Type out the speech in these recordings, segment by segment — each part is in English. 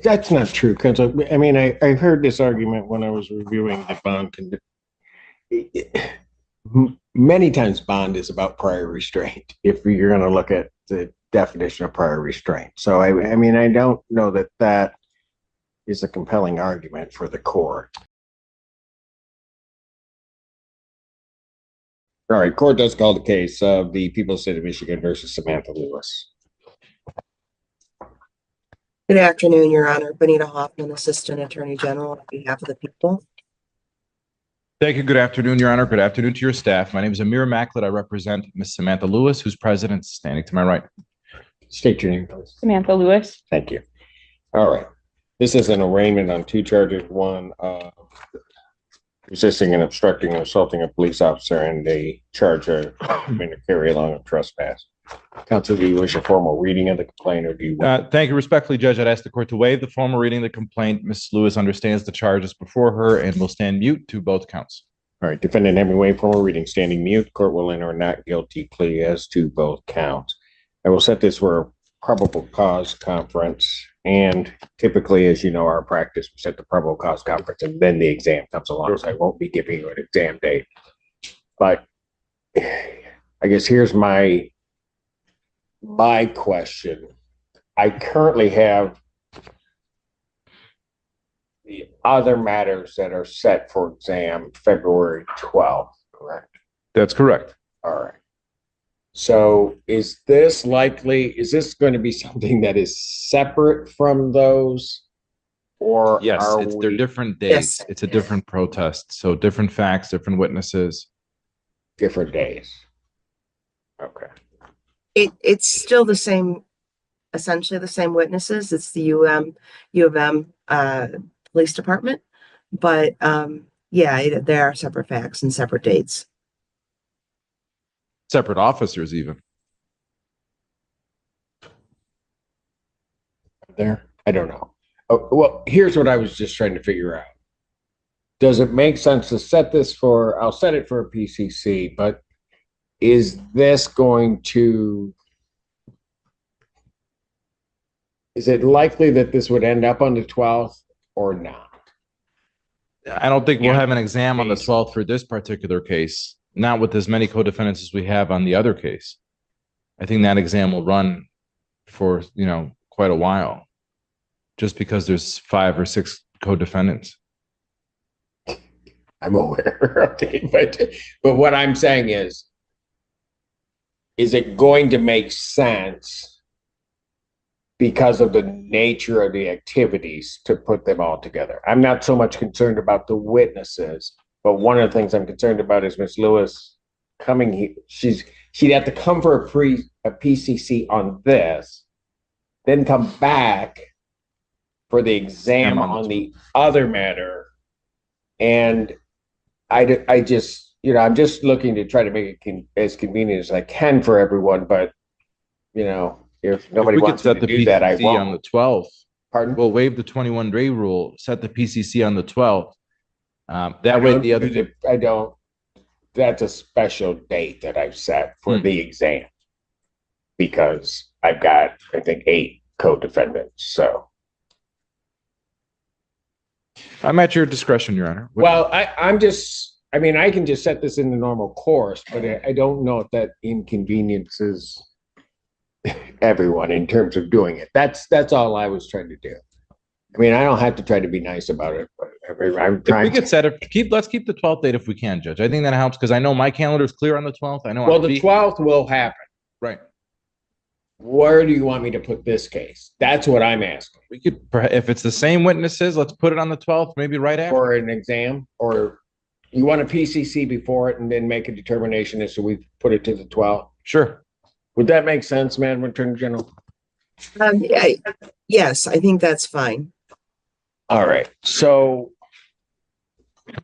That's not true, because I mean, I heard this argument when I was reviewing the bond. Many times bond is about prior restraint, if you're going to look at the definition of prior restraint. So, I mean, I don't know that that is a compelling argument for the court. All right, court does call the case of the People of the State of Michigan versus Samantha Lewis. Good afternoon, Your Honor. Benita Hoffman, Assistant Attorney General on behalf of the people. Thank you. Good afternoon, Your Honor. Good afternoon to your staff. My name is Amir Macklett. I represent Ms. Samantha Lewis, whose president is standing to my right. State your name, please. Samantha Lewis. Thank you. All right. This is an arraignment on two charges. One, resisting and obstructing and assaulting a police officer, and a charge of carry along of trespass. Counsel, do you wish a formal reading of the complaint, or do you? Thank you. Respectfully, Judge, I'd ask the court to waive the formal reading of the complaint. Ms. Lewis understands the charges before her and will stand mute to both counts. All right. Defendant having waived formal reading, standing mute. Court will enter a not guilty plea as to both counts. I will set this for a probable cause conference. And typically, as you know, our practice, we set the probable cause conference and then the exam comes along. So I won't be giving you an exam date. But I guess here's my question. I currently have the other matters that are set for exam February 12th, correct? That's correct. All right. So is this going to be something that is separate from those? Or yes, they're different days. Yes. It's a different protest. So different facts, different witnesses. Different days. Okay. It's still the same, essentially the same witnesses. It's the U of M Police Department. But yeah, there are separate facts and separate dates. Separate officers, even. There? I don't know. Oh, well, here's what I was just trying to figure out. Does it make sense to set this for, I'll set it for a PCC, but is this going to, is it likely that this would end up on the 12th or not? I don't think we'll have an exam on the 12th for this particular case. Not with as many co-defendants as we have on the other case. I think that exam will run for, quite a while, just because there's 5 or 6 co-defendants. I'm aware. Okay, but what I'm saying is it going to make sense because of the nature of the activities to put them all together? I'm not so much concerned about the witnesses. But one of the things I'm concerned about is Ms. Lewis coming here. She'd have to come for a PCC on this, then come back for the exam on the other matter. And I just, I'm just looking to try to make it as convenient as I can for everyone. But, if nobody wants to do that, I won't. On the 12th. Pardon? We'll waive the 21-day rule, set the PCC on the 12th. That way the other, that's a special date that I've set for the exam because I've got, I think, 8 co-defendants. So I'm at your discretion, Your Honor. Well, I can just set this in the normal course, but I don't know if that inconveniences everyone in terms of doing it. That's all I was trying to do. I mean, I don't have to try to be nice about it, but I'm trying. If we could set it, let's keep the 12th date if we can, Judge. I think that helps because I know my calendar is clear on the 12th. I know. Well, the 12th will happen. Right. Where do you want me to put this case? That's what I'm asking. We could, if it's the same witnesses, let's put it on the 12th, maybe right after. For an exam, or you want a PCC before it and then make a determination as to we put it to the 12th? Sure. Would that make sense, Madam Attorney General? Yes, I think that's fine. All right. So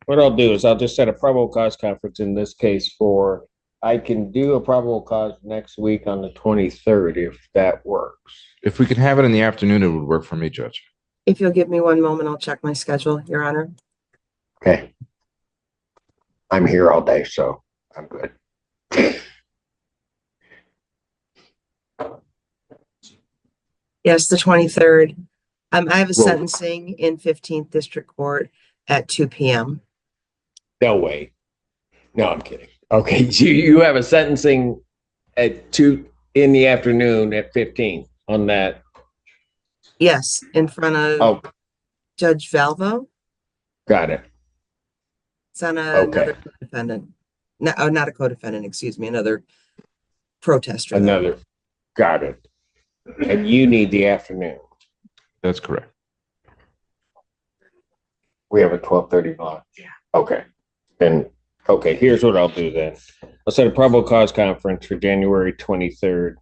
what I'll do is I'll just set a probable cause conference in this case for, I can do a probable cause next week on the 23rd if that works. If we could have it in the afternoon, it would work for me, Judge. If you'll give me one moment, I'll check my schedule, Your Honor. Okay. I'm here all day, so I'm good. Yes, the 23rd. I have a Well, sentencing in 15th District Court at 2 p.m. no way. No, I'm kidding. Okay, you have a sentencing at 2 in the afternoon at 15 on that. Yes, in front of Oh, Judge Valvo. got it. It's on Okay, another co-defendant. No, oh, not a co-defendant, excuse me, another protester, though. another. Got it. And you need the afternoon. That's correct. We have a 12:30 block. Yeah. Okay. Then, okay, here's what I'll do then. I'll set a probable cause conference for January 23rd,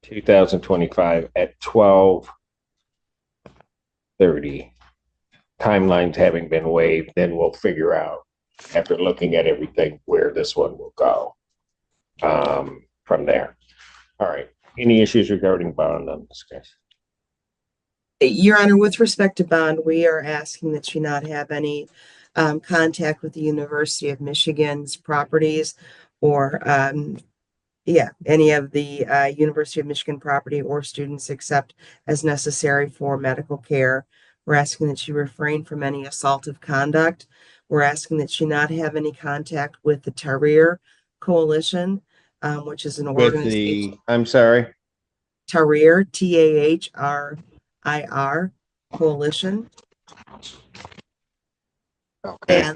2025 at 12:30. Timelines having been waived, then we'll figure out, after looking at everything, where this one will go from there. All right. Any issues regarding bond on this case? Your Honor, with respect to bond, we are asking that you not have any contact with the University of Michigan's properties or any of the University of Michigan property or students except as necessary for medical care. We're asking that you refrain from any assaultive conduct. We're asking that you not have any contact with the Tahrir Coalition, which is an With organization. I'm sorry. Tahrir, Tahrir Coalition, Okay.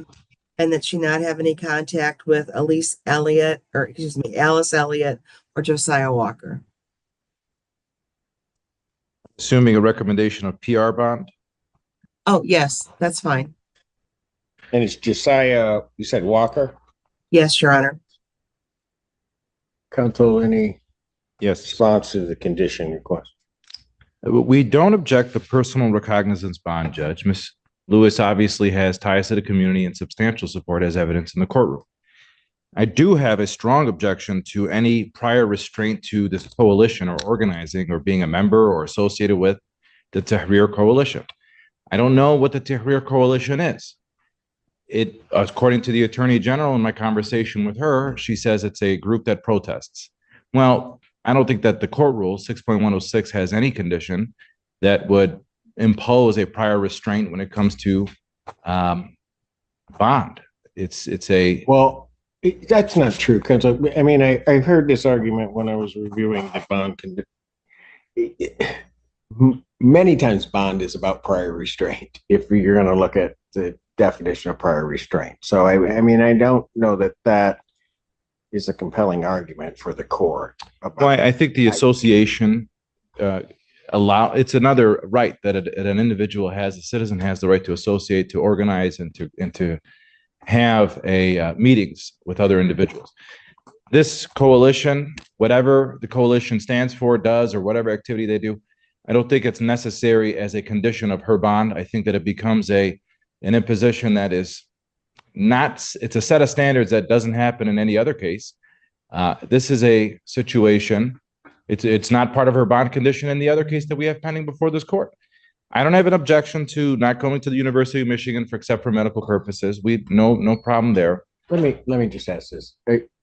and that she not have any contact with Alice Elliott, or excuse me, Alice Elliott or Josiah Walker. Assuming a recommendation of PR bond. Oh, yes, that's fine. And it's Josiah, you said Walker? Yes, Your Honor. Counsel, any Yes. response to the condition request? We don't object to personal recognizance bond, Judge. Ms. Lewis obviously has ties to the community and substantial support as evidence in the courtroom. I do have a strong objection to any prior restraint to this coalition or organizing or being a member or associated with the Tahrir Coalition. I don't know what the Tahrir Coalition is. It, according to the Attorney General in my conversation with her, she says it's a group that protests. Well, I don't think that the court rule 6.106 has any condition that would impose a prior restraint when it comes to bond. It's a Well, that's not true, because I mean, I heard this argument when I was reviewing the bond. Many times bond is about prior restraint, if you're going to look at the definition of prior restraint. So, I mean, I don't know that that is a compelling argument for the court. well, I think the association it's another right that an individual has, a citizen has the right to associate, to organize, and to have a meetings with other individuals. This coalition, whatever the coalition stands for, does, or whatever activity they do, I don't think it's necessary as a condition of her bond. I think that it becomes an imposition that is not, it's a set of standards that doesn't happen in any other case. This is a situation, it's not part of her bond condition in the other case that we have pending before this court. I don't have an objection to not going to the University of Michigan except for medical purposes. We no problem there. Let me just ask this.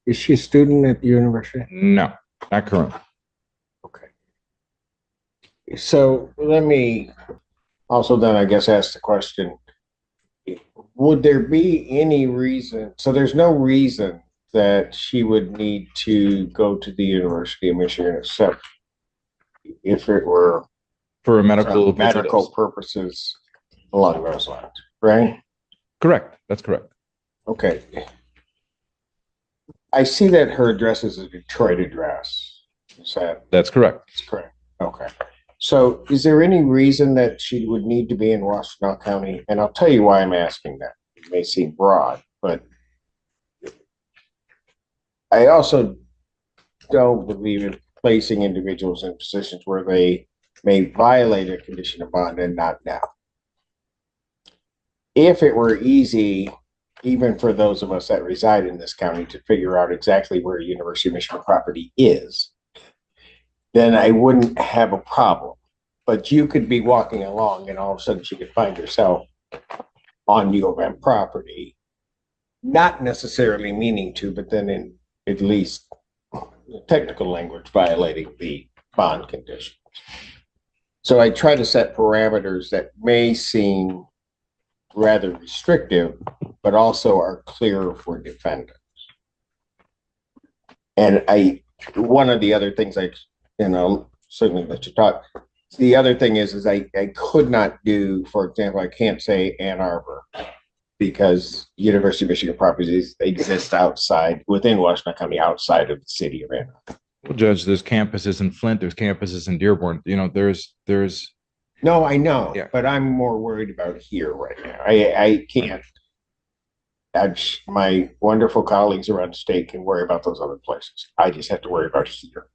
Is she a student at the university? No, not currently. Okay. So let me also then, I guess, ask the question, would there be any reason, so there's no reason that she would need to go to the University of Michigan except if it were For a medical purposes along those lines, right? Correct. That's correct. Okay. I see that her address is a Detroit address. That's correct. That's correct. Okay. So is there any reason that she would need to be in Washtenaw County? And I'll tell you why I'm asking that. It may seem broad, but I also don't believe in placing individuals in positions where they may violate a condition of bond and not now. If it were easy, even for those of us that reside in this county, to figure out exactly where University of Michigan property is, then I wouldn't have a problem. But you could be walking along and all of a sudden she could find herself on U of M property, not necessarily meaning to, but then in at least technical language, violating the bond condition. So I try to set parameters that may seem rather restrictive, but also are clear for defendants. And one of the other things certainly let you talk. The other thing is I could not do, for example, I can't say Ann Arbor because University of Michigan properties exist within Washington County, outside of the city of Ann Arbor. Well, Judge, there's campuses in Flint, there's campuses in Dearborn. There's. No, I know, Yeah. but I'm more worried about here right now. I can't. My wonderful colleagues around the state can worry about those other places. I just have to worry about here.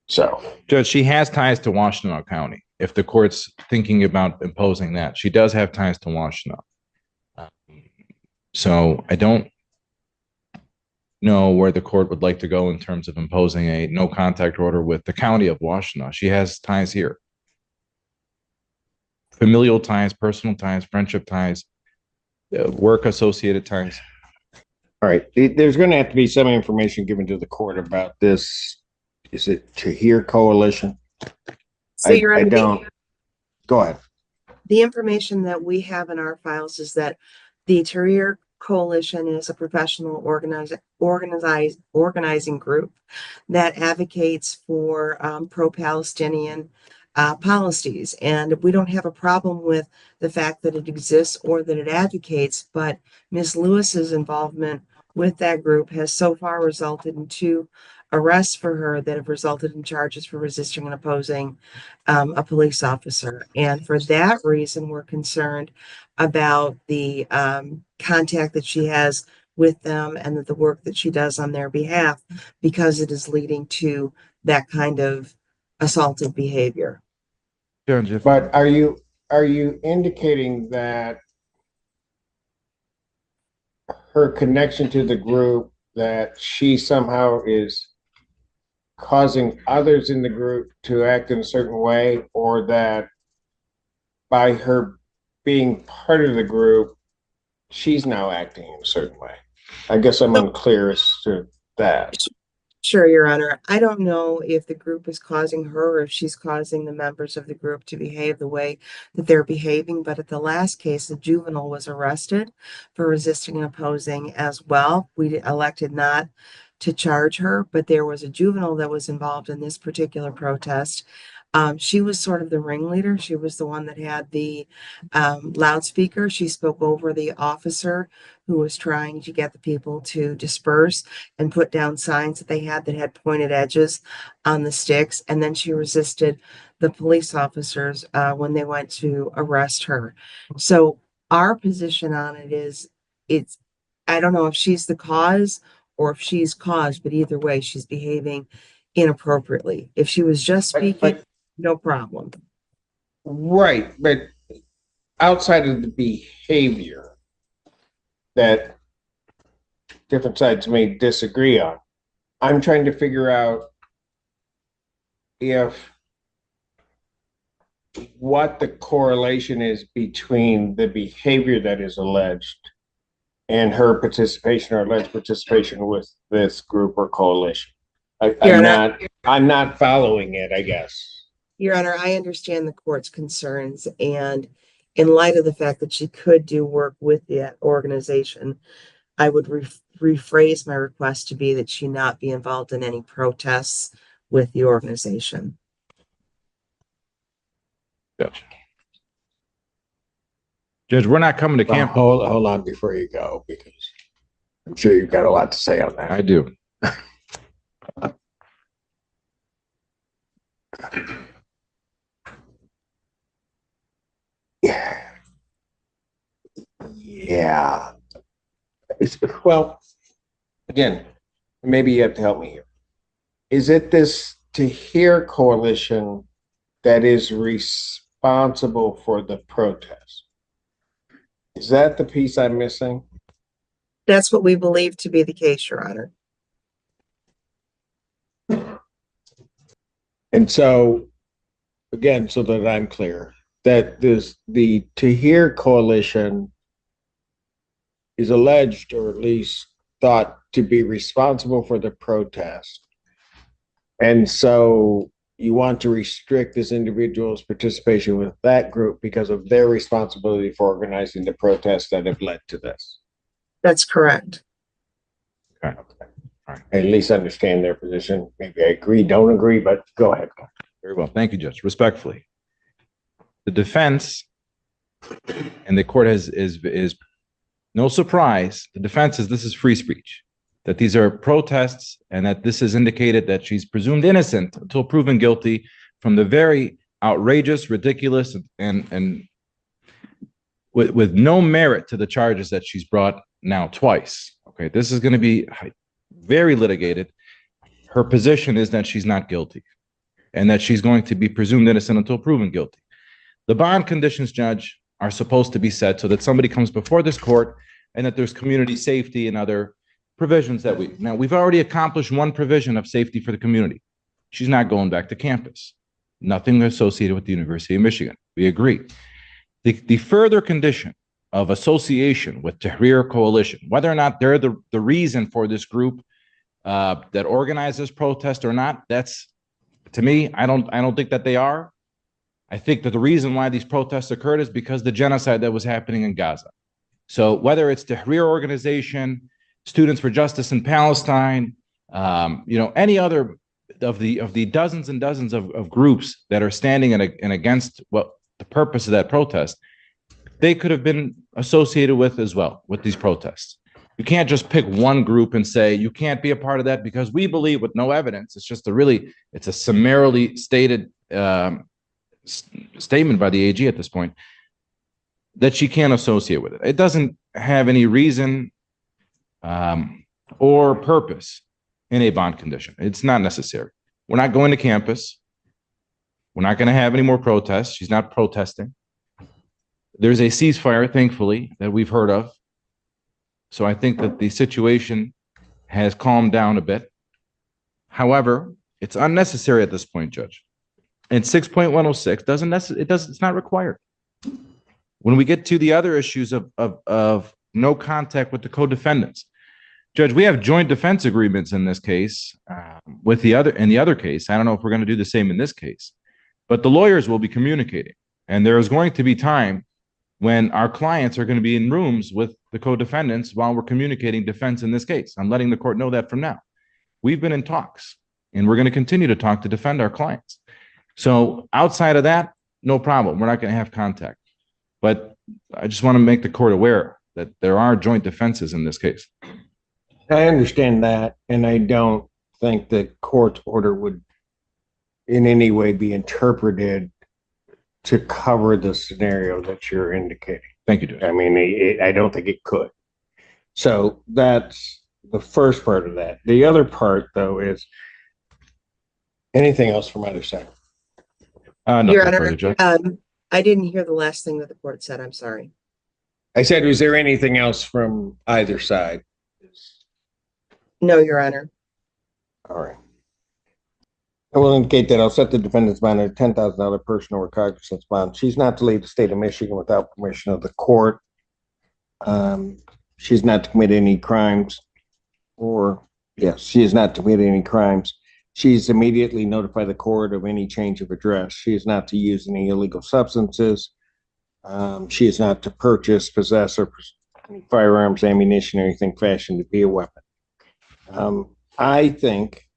So, Judge, she has ties to Washtenaw County. If the court's thinking about imposing that, she does have ties to Washtenaw. So I don't know where the court would like to go in terms of imposing a no contact order with the county of Washtenaw. She has ties here. Familial ties, personal ties, friendship ties, work associated ties. All right. There's going to have to be some information given to the court about this. Is it Tahir Coalition? So you're I don't. Go ahead. The information that we have in our files is that the Tahrir Coalition is a professional organizing group that advocates for pro-Palestinian policies. And we don't have a problem with the fact that it exists or that it advocates, but Ms. Lewis's involvement with that group has so far resulted in 2 arrests for her that have resulted in charges for resisting and opposing a police officer. And for that reason, we're concerned about the contact that she has with them and the work that she does on their behalf, because it is leading to that kind of assaultive behavior. Judge, But are you indicating that her connection to the group, that she somehow is causing others in the group to act in a certain way, or that by her being part of the group, she's now acting in a certain way? I guess I'm unclear as to that. Sure, Your Honor. I don't know if the group is causing her or if she's causing the members of the group to behave the way that they're behaving. But at the last case, a juvenile was arrested for resisting and opposing as well. We elected not to charge her, but there was a juvenile that was involved in this particular protest. She was sort of the ringleader. She was the one that had the loudspeaker. She spoke over the officer who was trying to get the people to disperse and put down signs that they had pointed edges on the sticks. And then she resisted the police officers when they went to arrest her. So our position on it is, I don't know if she's the cause or if she's caused, but either way, she's behaving inappropriately. If she was just speaking, no problem. Right, but outside of the behavior that different sides may disagree on, I'm trying to figure out what the correlation is between the behavior that is alleged and her participation or alleged participation with this group or coalition. I'm not following it, I guess. Your Honor, I understand the court's concerns, and in light of the fact that she could do work with the organization, I would rephrase my request to be that she not be involved in any protests with the organization. Judge, we're not coming to camp. Hold on before you go, because I'm sure you've got a lot to say on that. I do. Yeah. Well, again, maybe you have to help me here. Is it this Tahir coalition that is responsible for the protest? Is that the piece I'm missing? That's what we believe to be the case, Your Honor. And so, again, so that I'm clear, that the Tahir coalition is alleged, or at least thought to be responsible for the protest. And so you want to restrict this individual's participation with that group because of their responsibility for organizing the protests that have led to this. That's correct. Okay. All right. At least understand their position. Maybe I agree, don't agree, but go ahead. Very well. Thank you, Judge. Respectfully. The defense, and the court is no surprise, the defense is this is free speech, that these are protests, and that this is indicated that she's presumed innocent until proven guilty from the very outrageous, ridiculous, and with no merit to the charges that she's brought now twice. Okay, this is going to be very litigated. Her position is that she's not guilty and that she's going to be presumed innocent until proven guilty. The bond conditions, Judge, are supposed to be set so that somebody comes before this court and that there's community safety and other provisions that we've already accomplished one provision of safety for the community. She's not going back to campus. Nothing associated with the University of Michigan. We agree. The further condition of association with Tahrir Coalition, whether or not they're the reason for this group that organized this protest or not, that's, to me, I don't think that they are. I think that the reason why these protests occurred is because the genocide that was happening in Gaza. So whether it's Tahrir organization, Students for Justice in Palestine, any other of the dozens and dozens of groups that are standing and against what the purpose of that protest, they could have been associated with as well with these protests. You can't just pick one group and say you can't be a part of that because we believe with no evidence. It's just it's a summarily stated statement by the AG at this point that she can't associate with it. It doesn't have any reason or purpose in a bond condition. It's not necessary. We're not going to campus. We're not going to have any more protests. She's not protesting. There's a ceasefire, thankfully, that we've heard of. So I think that the situation has calmed down a bit. However, it's unnecessary at this point, Judge. And 6.106 it's not required. When we get to the other issues of no contact with the co-defendants, Judge, we have joint defense agreements in this case. In the other case, I don't know if we're going to do the same in this case, but the lawyers will be communicating, and there is going to be time when our clients are going to be in rooms with the co-defendants while we're communicating defense in this case. I'm letting the court know that from now. We've been in talks, and we're going to continue to talk to defend our clients. So outside of that, no problem. We're not going to have contact. But I just want to make the court aware that there are joint defenses in this case. I understand that, and I don't think that court's order would in any way be interpreted to cover the scenario that you're indicating. Thank you, Judge. I mean, I don't think it could. So that's the first part of that. The other part, though, is anything else from either side? Your Honor, I didn't hear the last thing that the court said. I'm sorry. I said, was there anything else from either side? No, Your Honor. All right. I will indicate that I'll set the defendant's bond at $10,000 personal or cognizance bond. She's not to leave the state of Michigan without permission of the court. She's not to commit any crimes, she is not to commit any crimes. She's immediately notify the court of any change of address. She is not to use any illegal substances. She is not to purchase, possess, or any firearms, ammunition, or anything fashioned to be a weapon. I think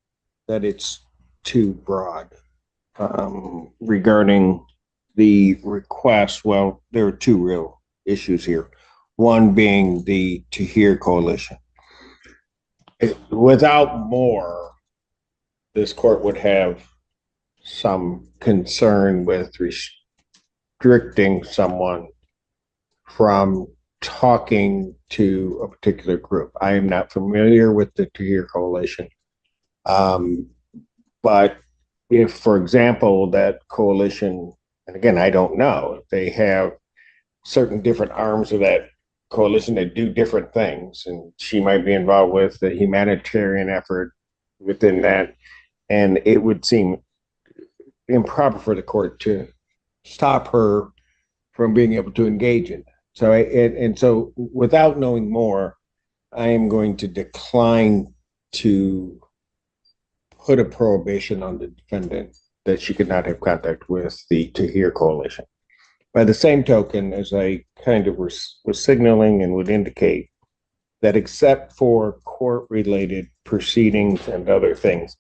that it's too broad regarding the request. Well, there are two real issues here. One being the Tahrir Coalition. Without more, this court would have some concern with restricting someone from talking to a particular group. I am not familiar with the Tahrir Coalition. But if, for example, that coalition, and again, I don't know, if they have certain different arms of that coalition that do different things, and she might be involved with the humanitarian effort within that, and it would seem improper for the court to stop her from being able to engage in that. So without knowing more, I am going to decline to put a prohibition on the defendant that she could not have contact with the To Hear Coalition. By the same token, as I kind of was signaling and would indicate, that except for court-related proceedings and other things,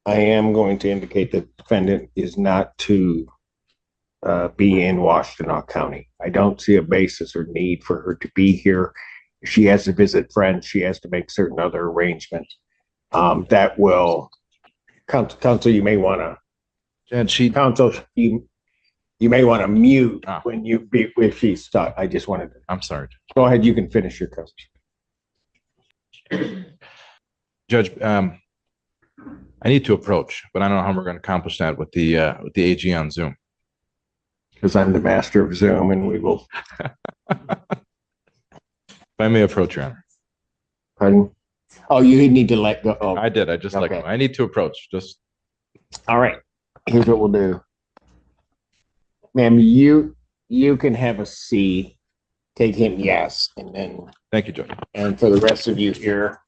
I am going to indicate that the defendant is not to be in Washtenaw County. I don't see a basis or need for her to be here. If she has to visit friends, she has to make certain other arrangements. That will, counsel, you may want to, counsel, you may want to mute when you be if she's stuck. I just wanted to. I'm sorry. Go ahead. You can finish your question. Judge, I need to approach, but I don't know how we're going to accomplish that with the AG on Zoom. Because I'm the master of Zoom, and we will. If I may approach, Your Honor. Pardon? Oh, you need to let go. Oh. I did. I just let go. I need to approach. Just. All right. Here's what we'll do. Ma'am, you can have a seat. Take him yes, and then. Thank you, Judge. And for the rest of you here,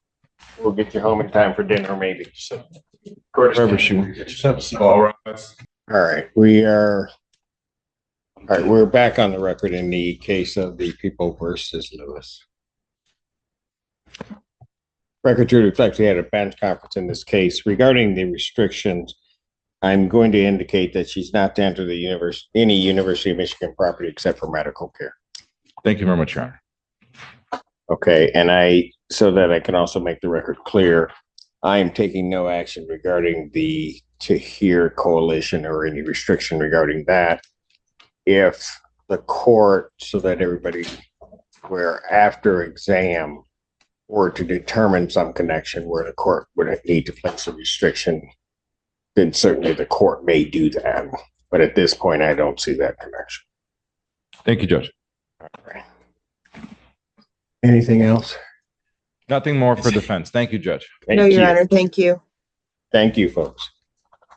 we'll get you home in time for dinner, maybe. So, wherever she all right. We're back on the record in the case of the People versus Lewis. Record to reflect we had a bench conference in this case regarding the restrictions. I'm going to indicate that she's not to enter the any University of Michigan property except for medical care. Thank you very much, Your Honor. Okay, and so that I can also make the record clear, I am taking no action regarding the To Hear Coalition or any restriction regarding that. If the court, so that everybody, where after exam were to determine some connection where the court would need to place a restriction, then certainly the court may do that. But at this point, I don't see that connection. Thank you, Judge. All right. Anything else? Nothing more for defense. Thank you, Judge. No, Your Honor. Thank you. Thank you, folks.